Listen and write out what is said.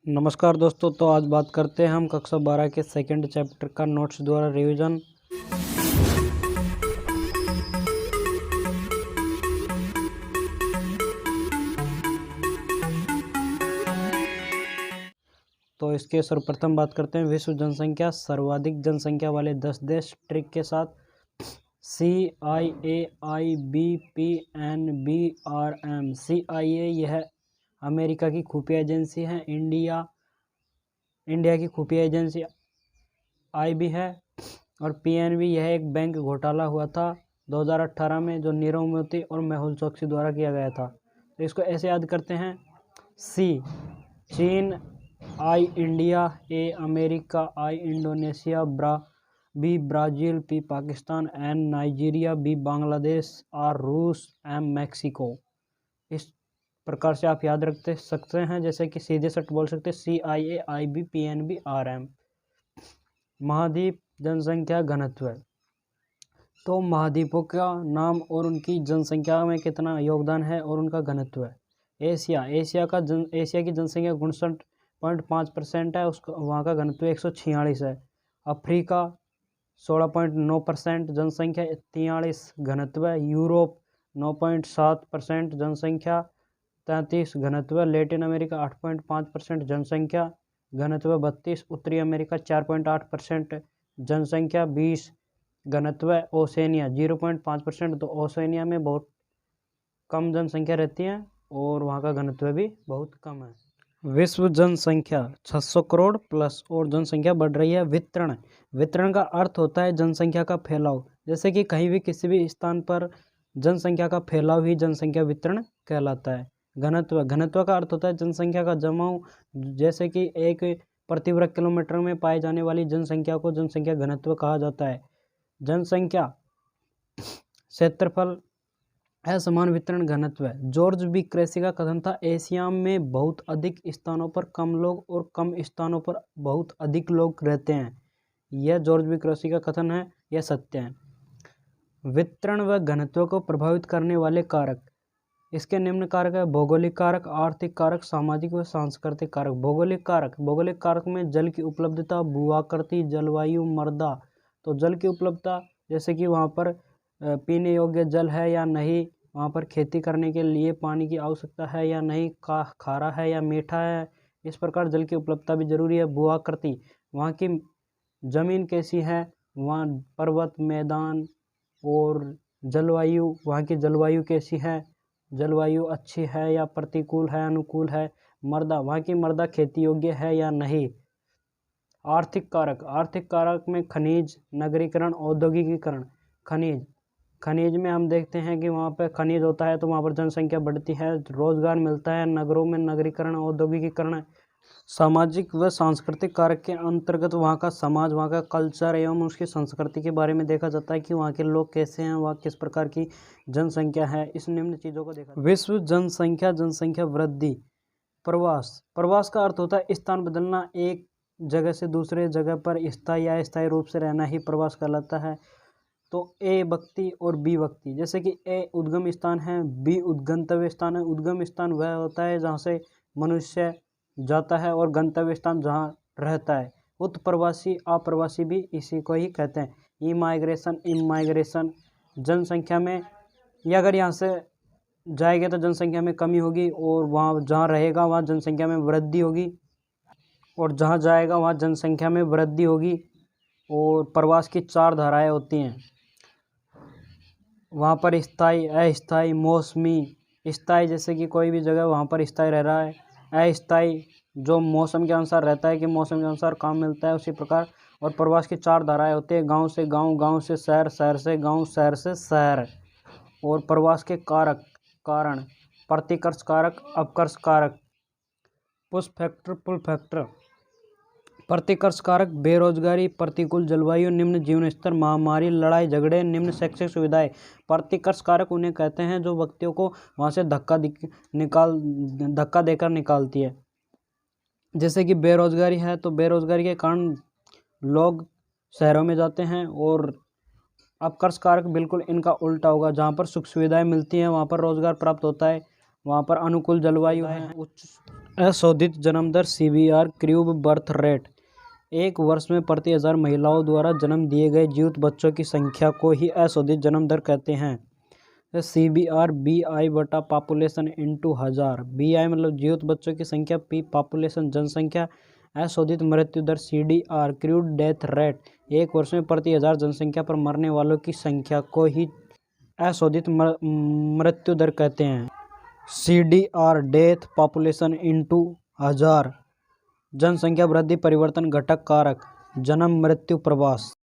नमस्कार दोस्तों। तो आज बात करते हैं हम कक्षा 12 के सेकंड चैप्टर का नोट्स द्वारा रिवीजन। तो इसके सर्वप्रथम बात करते हैं विश्व जनसंख्या। सर्वाधिक जनसंख्या वाले 10 देश ट्रिक के साथ CIAIBPNBRM। CIA यह अमेरिका की खुफिया एजेंसी है। इंडिया की खुफिया एजेंसी IB है। और PNB यह एक बैंक घोटाला हुआ था 2018 में, जो नीरव मोदी और मेहुल चोकसी द्वारा किया गया था। तो इसको ऐसे याद करते हैं। C चीन, I India, A America, I Indonesia, B Brazil, P Pakistan, N Nigeria, B Bangladesh, R रूस, M मैक्सिको। इस प्रकार से आप याद रखते सकते हैं, जैसे कि सीधे सट बोल सकते हैं CIAIBPNBRM। महाद्वीप जनसंख्या घनत्व। तो महाद्वीपों का नाम और उनकी जनसंख्या में कितना योगदान है और उनका घनत्व है। एशिया की जनसंख्या 59.5% है, उसका वहाँ का घनत्व 146 है। अफ्रीका 16.9% जनसंख्या 43 घनत्व है। यूरोप 9.7% जनसंख्या 33 घनत्व। लेटिन अमेरिका 8.5% जनसंख्या घनत्व 32। उत्तरी अमेरिका 4.8% जनसंख्या 20 घनत्व। ओसेनिया 0.5%। तो ओसेनिया में बहुत कम जनसंख्या रहती है और वहाँ का घनत्व भी बहुत कम है। विश्व जनसंख्या 600 करोड़ प्लस और जनसंख्या बढ़ रही है। वितरण का अर्थ होता है जनसंख्या का फैलाव। जैसे कि कहीं भी किसी भी स्थान पर जनसंख्या का फैलाव ही जनसंख्या वितरण कहलाता है। घनत्व का अर्थ होता है जनसंख्या का जमाव। जैसे कि एक प्रति वर्ग किलोमीटर में पाए जाने वाली जनसंख्या को जनसंख्या घनत्व कहा जाता है। जनसंख्या क्षेत्रफल असमान वितरण घनत्व है। जॉर्ज बी क्रेसी का कथन था, एशिया में बहुत अधिक स्थानों पर कम लोग और कम स्थानों पर बहुत अधिक लोग रहते हैं। यह जॉर्ज बी क्रेसी का कथन है, यह सत्य है। वितरण व घनत्व को प्रभावित करने वाले कारक। इसके निम्न कारक है: भौगोलिक कारक, आर्थिक कारक, सामाजिक व सांस्कृतिक कारक। भौगोलिक कारक में जल की उपलब्धता, भूआकृति, जलवायु, मृदा। तो जल की उपलब्धता, जैसे कि वहाँ पर पीने योग्य जल है या नहीं, वहाँ पर खेती करने के लिए पानी की आवश्यकता है या नहीं, खारा है या मीठा है, इस प्रकार जल की उपलब्धता भी जरूरी है। भूआकृति, वहाँ की जमीन कैसी है, वहाँ पर्वत, मैदान। और जलवायु, वहाँ की जलवायु कैसी है, जलवायु अच्छी है या प्रतिकूल है, अनुकूल है। मृदा, वहाँ की मृदा खेती योग्य है या नहीं। आर्थिक कारक में खनिज, नगरीकरण, औद्योगिकीकरण। खनिज में हम देखते हैं कि वहाँ पर खनिज होता है तो वहाँ पर जनसंख्या बढ़ती है, रोजगार मिलता है। नगरों में नगरीकरण, औद्योगिकीकरण। सामाजिक व सांस्कृतिक कारक के अंतर्गत वहाँ का समाज, वहाँ का कल्चर एवं उसकी संस्कृति के बारे में देखा जाता है कि वहाँ के लोग कैसे हैं, वहाँ किस प्रकार की जनसंख्या है। इस निम्न चीज़ों को देखा। विश्व जनसंख्या वृद्धि। प्रवास का अर्थ होता है स्थान बदलना, एक जगह से दूसरे जगह पर स्थायी या अस्थायी रूप से रहना ही प्रवास कहलाता है। तो A व्यक्ति और B व्यक्ति, जैसे कि A उद्गम स्थान है, B उद्गंतव्य स्थान है। उद्गम स्थान वह होता है जहाँ से मनुष्य जाता है और गंतव्य स्थान जहाँ रहता है। उत्प्रवासी, अप्रवासी भी इसी को ही कहते हैं। इमाइग्रेशन, जनसंख्या में, या अगर यहाँ से जाएगा तो जनसंख्या में कमी होगी और वहाँ जहाँ रहेगा वहाँ जनसंख्या में वृद्धि होगी, और जहाँ जाएगा वहाँ जनसंख्या में वृद्धि होगी। और प्रवास की 4 धाराएं होती हैं वहाँ पर: स्थायी, अस्थायी, मौसमी। स्थायी जैसे कि कोई भी जगह वहाँ पर स्थायी रह रहा है। अस्थायी जो मौसम के अनुसार रहता है कि मौसम के अनुसार काम मिलता है, उसी प्रकार। और प्रवास की 4 धाराएं होती है: गांव से गांव, गांव से शहर, शहर से गांव, शहर से शहर। और प्रवास के कारण: प्रतिकर्ष कारक, अपकर्ष कारक। Push factor, pull factor. प्रतिकर्ष कारक: बेरोजगारी, प्रतिकूल जलवायु, निम्न जीवन स्तर, महामारी, लड़ाई झगड़े, निम्न शैक्षिक सुविधाएं। प्रतिकर्ष कारक उन्हें कहते हैं जो व्यक्तियों को वहाँ से धक्का देकर निकालती है। जैसे कि बेरोजगारी है तो बेरोजगारी के कारण लोग शहरों में जाते हैं। और अपकर्ष कारक बिल्कुल इनका उल्टा होगा, जहाँ पर सुख सुविधाएं मिलती हैं वहाँ पर रोजगार प्राप्त होता है, वहाँ पर अनुकूल जलवायु है, अशोधित जन्म दर CBR क्यूब बर्थ रेट। एक वर्ष में प्रति 1000 महिलाओं द्वारा जन्म दिए गए जीवित बच्चों की संख्या को ही अशोधित जन्म दर कहते हैं। CBR BI बटा पॉपुलेशन इंटू 1000। BI मतलब जीवित बच्चों की संख्या, P पॉपुलेशन जनसंख्या, अशोधित मृत्यु दर CDR क्रूड डेथ रेट। एक वर्ष में प्रति 1000 जनसंख्या पर मरने वालों की संख्या को ही अशोधित मृत्यु दर कहते हैं। CDR death population into 1000। जनसंख्या वृद्धि परिवर्तन घटक कारक, जन्म मृत्यु प्रवास।